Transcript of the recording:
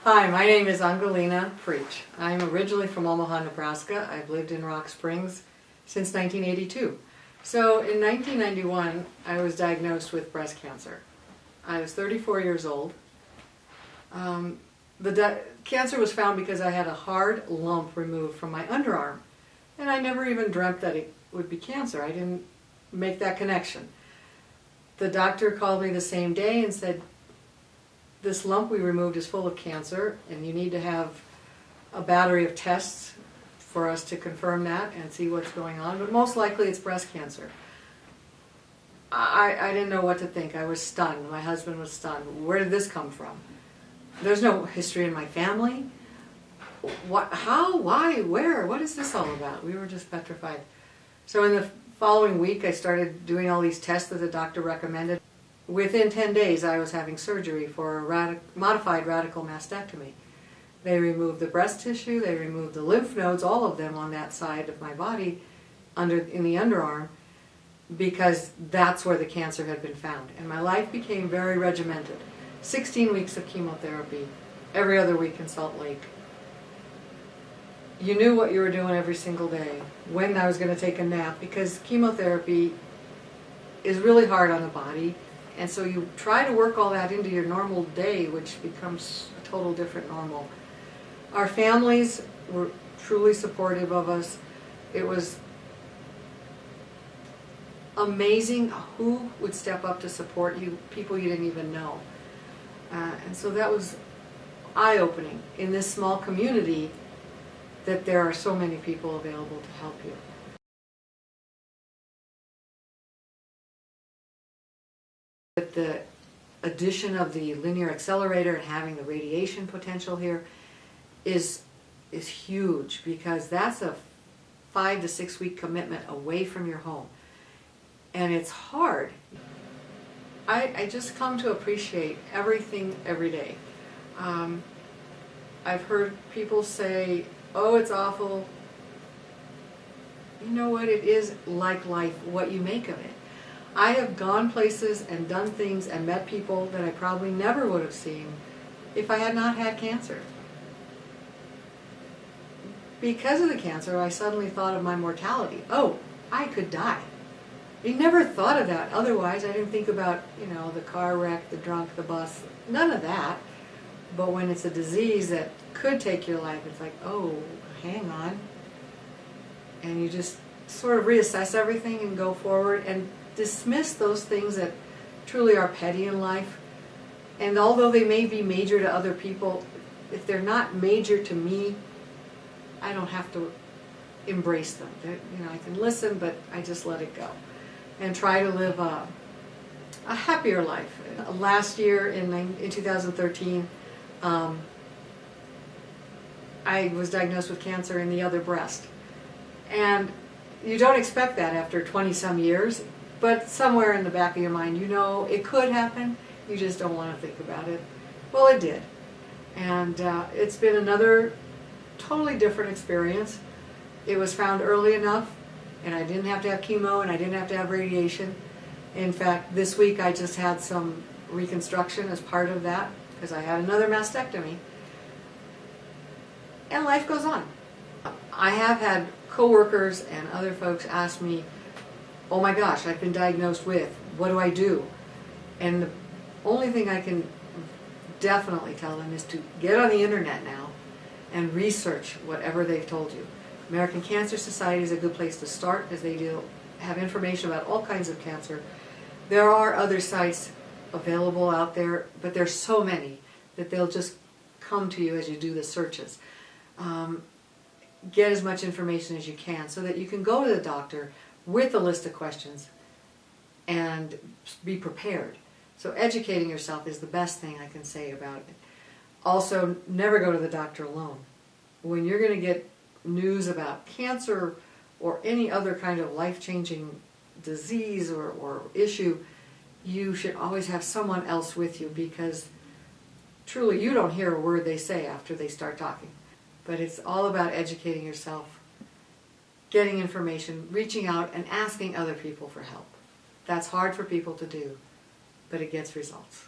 Hi, my name is Angelina Pryich. I'm originally from Omaha, Nebraska. I've lived in Rock Springs since 1982. So in 1991, I was diagnosed with breast cancer. I was 34 years old. The cancer was found because I had a hard lump removed from my underarm. And I never even dreamt that it would be cancer. I didn't make that connection. The doctor called me the same day and said, "This lump we removed is full of cancer, and you need to have a battery of tests for us to confirm that and see what's going on, but most likely it's breast cancer." I didn't know what to think. I was stunned. My husband was stunned. Where did this come from? There's no history in my family. What? How? Why? Where? What is this all about? We were just petrified. So in the following week, I started doing all these tests that the doctor recommended. Within 10 days, I was having surgery for a modified radical mastectomy. They removed the breast tissue, they removed the lymph nodes, all of them on that side of my body, in the underarm, because that's where the cancer had been found. And my life became very regimented. 16 weeks of chemotherapy, every other week in Salt Lake. You knew what you were doing every single day, when I was going to take a nap, because chemotherapy is really hard on the body. And so you try to work all that into your normal day, which becomes a total different normal. Our families were truly supportive of us. It was amazing who would step up to support you, people you didn't even know. And so that was eye-opening in this small community, that there are so many people available to help you. With the addition of the linear accelerator and having the radiation potential here is huge, because that's a 5 to 6 week commitment away from your home. And it's hard. I just come to appreciate everything every day. I've heard people say, "Oh, it's awful." You know what? It is like life, what you make of it. I have gone places and done things and met people that I probably never would have seen if I had not had cancer. Because of the cancer, I suddenly thought of my mortality. Oh, I could die. I never thought of that. Otherwise, I didn't think about, the car wreck, the drunk, the bus, none of that. But when it's a disease that could take your life, it's like, oh, hang on. And you just sort of reassess everything and go forward and dismiss those things that truly are petty in life. And although they may be major to other people, if they're not major to me, I don't have to embrace them. I can listen, but I just let it go and try to live a happier life. Last year in 2013, I was diagnosed with cancer in the other breast. And you don't expect that after 20-some years, but somewhere in the back of your mind, it could happen. You just don't want to think about it. Well, it did. And it's been another totally different experience. It was found early enough, and I didn't have to have chemo, and I didn't have to have radiation. In fact, this week I just had some reconstruction as part of that, because I had another mastectomy. And life goes on. I have had coworkers and other folks ask me, "Oh my gosh, I've been diagnosed with, what do I do?" And the only thing I can definitely tell them is to get on the internet now and research whatever they've told you. American Cancer Society is a good place to start, as they have information about all kinds of cancer. There are other sites available out there, but there's so many that they'll just come to you as you do the searches. Get as much information as you can so that you can go to the doctor with a list of questions and be prepared. So educating yourself is the best thing I can say about it. Also, never go to the doctor alone. When you're going to get news about cancer or any other kind of life-changing disease or issue, you should always have someone else with you, because truly you don't hear a word they say after they start talking. But it's all about educating yourself, getting information, reaching out and asking other people for help. That's hard for people to do, but it gets results.